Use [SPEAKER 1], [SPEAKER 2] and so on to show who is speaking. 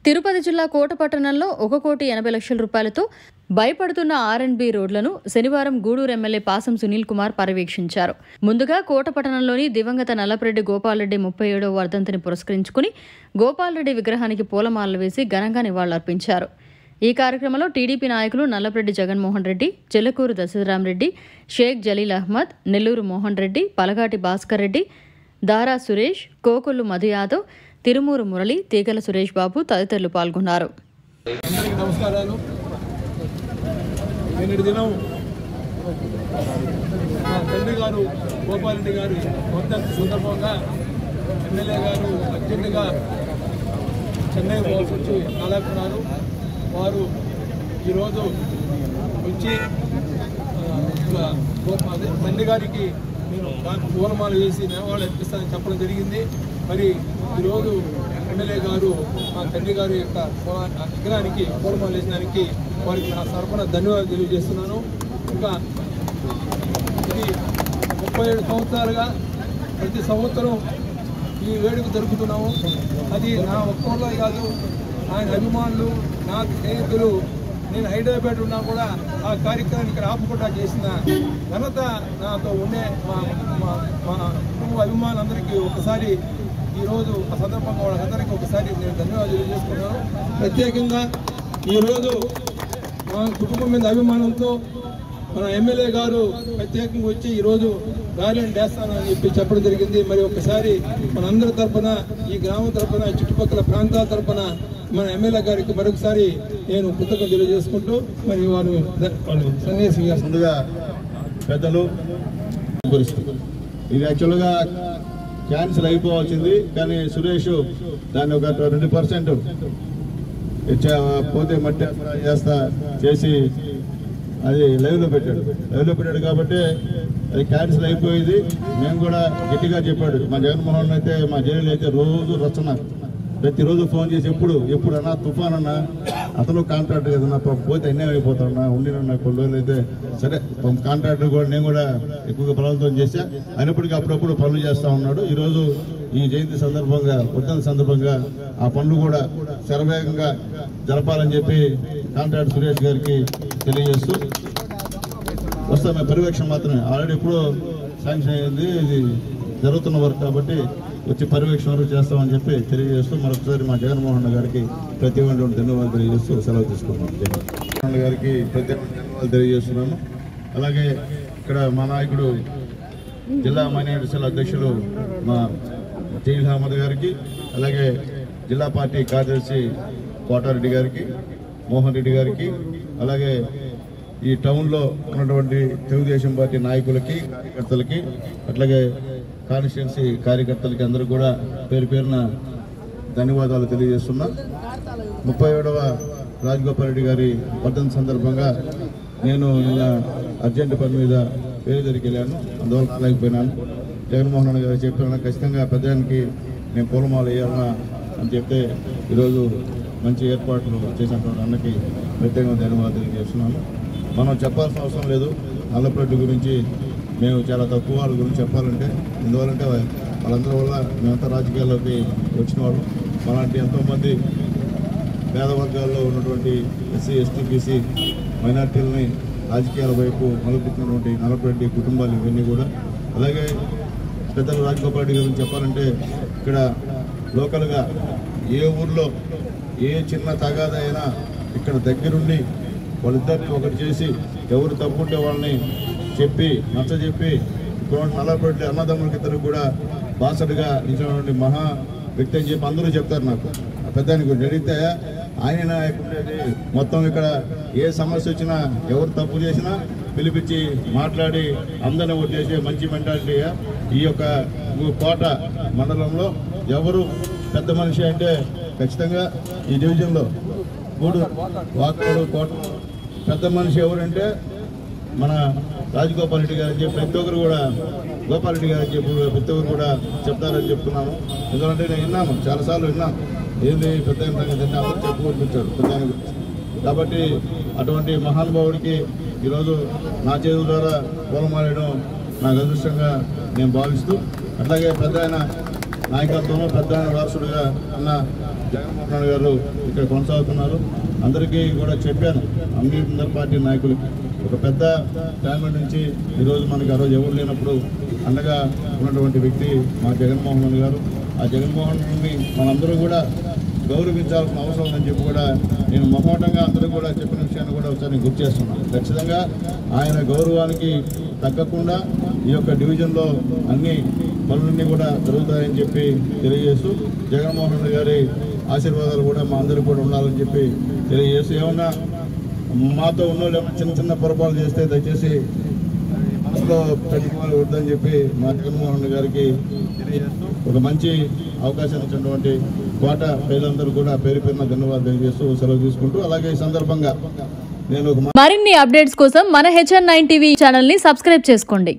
[SPEAKER 1] తిరుపతి జిల్లా కోట పట్టణంలో 1,80,00,000 రూపాయలతో భయపడుతున్న ఆర్&బి రోడ్లను శనివారం గూడూరు ఎమ్మెల్యే పాసం సునీల్ కుమార్ పర్యవేక్షించారు. ముందుగా కోట పట్టణంలోని దివంగత నల్లపరెడ్డి గోపాలరెడ్డి 37వ వర్ధంతిని పురస్కరించుకుని గోపాలరెడ్డి విగ్రహానికి పూలమాలలు వేసి ఘనంగా నివాళులర్పించారు. ఈ కార్యక్రమంలో టీడీపీ నాయకులు నల్లపరెడ్డి జగన్మోహన్ రెడ్డి, చెల్లకూరు దశరథరామరెడ్డి, షేక్ జలీల్ అహ్మద్, నెల్లూరు మోహన్ రెడ్డి, పలగాటి భాస్కర్ రెడ్డి, దారా సురేష్, కోకొల్లు మధు యాదవ్, తిరుమూరు మురళి, తీగల సురేష్ బాబు తదితరులు పాల్గొన్నారు.
[SPEAKER 2] అందరికీ నమస్కారాలు. నిన్నటి దినం మా తండ్రి గారు గోపాలరెడ్డి గారి వర్ధంతి సందర్భంగా ఎమ్మెల్యే గారు అర్జెంటుగా చెన్నై పోవాల్సి వచ్చి కాలేకున్నారు. వారు ఈరోజు వచ్చి తండ్రి గారికి నేను పూలమాల వేసి నేవాళ్ళు అర్పిస్తానని చెప్పడం జరిగింది. మరి ఈరోజు ఎమ్మెల్యే గారు మా తండ్రి గారి యొక్క విగ్రహానికి పూలమాల వేసినానికి వారికి నా తరఫున ధన్యవాదాలు తెలియజేస్తున్నాను. ఇంకా ఇది 37 సంవత్సరాలుగా ప్రతి సంవత్సరం ఈ వేడుక జరుపుతున్నాము. అది నా ఒక్కరిలో కాదు, ఆయన అభిమానులు, నా స్నేహితులు, నేను హైదరాబాద్ ఉన్నా కూడా ఆ కార్యక్రమానికి రాకుండా చేసిన ఘనత నాతో ఉండే మా కుటుంబ అభిమానులందరికీ ఒకసారి ఈరోజు ఆ సందర్భంగా వాళ్ళందరికీ ఒకసారి నేను ధన్యవాదాలు తెలియజేసుకున్నాను. ప్రత్యేకంగా ఈరోజు మా కుటుంబం మీద అభిమానంతో మన ఎమ్మెల్యే గారు ప్రత్యేకంగా వచ్చి ఈరోజు గార్లెండ్ వేస్తానని చెప్పడం జరిగింది. మరి ఒకసారి మనందరి తరఫున, ఈ గ్రామం తరఫున, చుట్టుపక్కల ప్రాంతాల తరఫున మన ఎమ్మెల్యే గారికి మరొకసారి నేను కృతజ్ఞతలు తెలియజేసుకుంటూ మరి వారు సన్యాసిగా
[SPEAKER 3] ముందుగా పెద్దలు ఇది యాక్చువల్గా క్యాన్సిల్ అయిపోవాల్సింది, కానీ సురేష్ దాన్ని ఒక 20% పోతే మట్టి చేస్తా చేసి అది లైవ్లో పెట్టాడు కాబట్టి అది క్యాన్సిల్ అయిపోయేది. మేము కూడా గట్టిగా చెప్పాడు మా జగన్మోహన్ అయితే, మా జైలు అయితే రోజు రచన ప్రతిరోజు ఫోన్ చేసి ఎప్పుడు అన్నా తుఫాన్ అన్నా అతను కాంట్రాక్టర్ కదన్నా పోతే అన్యాయం అయిపోతాడన్నా ఉండినన్నా కొన్ని రోజులు అయితే సరే కాంట్రాక్టర్ కూడా నేను కూడా ఎక్కువగా బలవంతం చేశా. అయినప్పటికీ అప్పుడప్పుడు పనులు చేస్తూ ఉన్నాడు. ఈరోజు ఈ జయంతి సందర్భంగా, వర్ధంతి సందర్భంగా ఆ పనులు కూడా శరవేగంగా జరపాలని చెప్పి కాంట్రాక్టర్ సురేష్ గారికి తెలియజేస్తూ వస్తాం. పర్యవేక్షణ మాత్రమే ఆల్రెడీ ఎప్పుడో శాంక్షన్ అయింది, ఇది జరుగుతున్న వర్క్ కాబట్టి వచ్చి పర్యవేక్షణ వరకు చేస్తామని చెప్పి తెలియజేస్తూ మరొకసారి మా జగన్మోహన్ గారికి ప్రత్యేకమైన ధన్యవాదాలు తెలియజేస్తూ సెలవు తీసుకున్నాం. జగన్మోహన్ గారికి ప్రత్యేకమైన ధన్యవాదాలు తెలియజేస్తున్నాము. అలాగే ఇక్కడ మా నాయకుడు జిల్లా మైనారిటీ సెల్ అధ్యక్షులు మా జలీల్ అహ్మద్ గారికి, అలాగే జిల్లా పార్టీ కార్యదర్శి కోటారెడ్డి గారికి, మోహన్ రెడ్డి గారికి, అలాగే ఈ టౌన్లో ఉన్నటువంటి తెలుగుదేశం పార్టీ నాయకులకి, కార్యకర్తలకి, అట్లాగే కాన్స్టిట్యున్సీ కార్యకర్తలకి అందరూ కూడా పేరు పేరున ధన్యవాదాలు తెలియజేస్తున్నా. 37వ రాజగోపాలరెడ్డి గారి వర్ధంతి సందర్భంగా నేను నిన్న అర్జెంట్ పని మీద వేరే దగ్గరికి వెళ్ళాను, అందువల్ల రాలేకపోయినాను. జగన్మోహన్ గారు చెప్పిన ఖచ్చితంగా పెద్దానికి నేను పూలమాల వేయాలన్నా అని చెప్తే ఈరోజు మంచి ఏర్పాట్లు చేసినటువంటి అన్నకి ప్రత్యేకంగా ధన్యవాదాలు తెలియజేస్తున్నాను. మనం చెప్పాల్సిన అవసరం లేదు నల్లపరెడ్డి గురించి, మేము చాలా తక్కువ వాళ్ళ గురించి చెప్పాలంటే. ఎందువల్లంటే వాళ్ళందరి వల్ల మేమంతా రాజకీయాల్లోకి వచ్చిన వాళ్ళు. అలాంటి ఎంతోమంది పేద వర్గాల్లో ఉన్నటువంటి ఎస్సీ, ఎస్టీ, బీసీ మైనార్టీలని రాజకీయాల వైపు మలుపుతున్నటువంటి నల్లపరెడ్డి కుటుంబాలు ఇవన్నీ కూడా. అలాగే పెద్దలు రాజగోపాలరెడ్డి గురించి చెప్పాలంటే ఇక్కడ లోకల్గా ఏ ఊర్లో ఏ చిన్న తగాద అయినా ఇక్కడ దగ్గరుండి వాళ్ళిద్దరిని ఒకటి చేసి ఎవరు తప్పుంటే వాళ్ళని చెప్పి నచ్చజెప్పి నల్లపరెడ్డి అన్నదమ్ములకి ఇద్దరు కూడా బాసటగా నిలిచినటువంటి మహా వ్యక్తి అని చెప్పి అందరూ చెప్తారు. నాకు పెద్దానికి గురించి అడిగితే ఆయన నాయకుడేది మొత్తం ఇక్కడ ఏ సమస్య వచ్చినా ఎవరు తప్పు చేసినా పిలిపించి మాట్లాడి అందరిని ఒకటి చేసే మంచి మెంటాలిటీగా ఈ యొక్క కోట మండలంలో ఎవరు పెద్ద మనిషి అంటే ఖచ్చితంగా ఈ డివిజన్లో వాకూరు కోట పెద్ద మనిషి ఎవరంటే మన రాజగోపాలరెడ్డి గారు చెప్పి ప్రతి ఒక్కరు కూడా గోపాలరెడ్డి గారు చెప్పి ప్రతి ఒక్కరు కూడా చెప్తారని చెప్తున్నాము. ఎందుకంటే నేను విన్నాను, చాలాసార్లు విన్నాను, ఏంది పెద్ద అందరూ చెప్పుకుంటుంటారు పెద్దాని గురించి. కాబట్టి అటువంటి మహానుభావుడికి ఈరోజు నా చేతుల ద్వారా పూలమాలడం నాకు అదృష్టంగా నేను భావిస్తూ, అట్లాగే పెద్ద ఆయన నాయకత్వంలో పెద్ద వారసుడుగా అన్న జగన్మోహన్ రెడ్డి గారు ఇక్కడ కొనసాగుతున్నారు. అందరికీ కూడా చెప్పాను, అందరి పార్టీ నాయకులు ఒక పెద్ద ఫ్యామిలీ నుంచి ఈరోజు మనకి ఆ రోజు ఎవరు లేనప్పుడు అండగా ఉన్నటువంటి వ్యక్తి మా జగన్మోహన్ రెడ్డి గారు. ఆ జగన్మోహన్ రెడ్డిని మనందరూ కూడా గౌరవించాల్సిన అవసరం ఉందని చెప్పి కూడా నేను మొహమాటంగా అందరూ కూడా చెప్పిన విషయాన్ని కూడా ఒకసారి గుర్తు చేస్తున్నాను. ఖచ్చితంగా ఆయన గౌరవానికి తగ్గకుండా ఈ యొక్క డివిజన్లో అన్ని పనులన్నీ కూడా జరుగుతాయని చెప్పి తెలియజేస్తూ జగన్మోహన్ రెడ్డి గారి ఆశీర్వాదాలు కూడా మా అందరికీ కూడా ఉండాలని చెప్పి తెలియజేస్తూ ఏమన్నా మాతో ఉన్నోళ్ళు ఏమన్నా చిన్న చిన్న పొరపాటు చేస్తే దయచేసి మనసులో పెట్టుకోవాలి వద్దని చెప్పి మా జగన్మోహన్ రెడ్డి గారికి తెలియజేస్తూ ఒక మంచి అవకాశం ఇచ్చినటువంటి కోట ప్రజలందరూ కూడా పేరు పేరున ధన్యవాదాలు తెలియజేస్తూ సెలవు తీసుకుంటూ అలాగే ఈ సందర్భంగా నేను
[SPEAKER 1] మరిన్ని అప్డేట్స్ కోసం మన HN9 టీవీ ఛానల్ ని సబ్స్క్రైబ్ చేసుకోండి.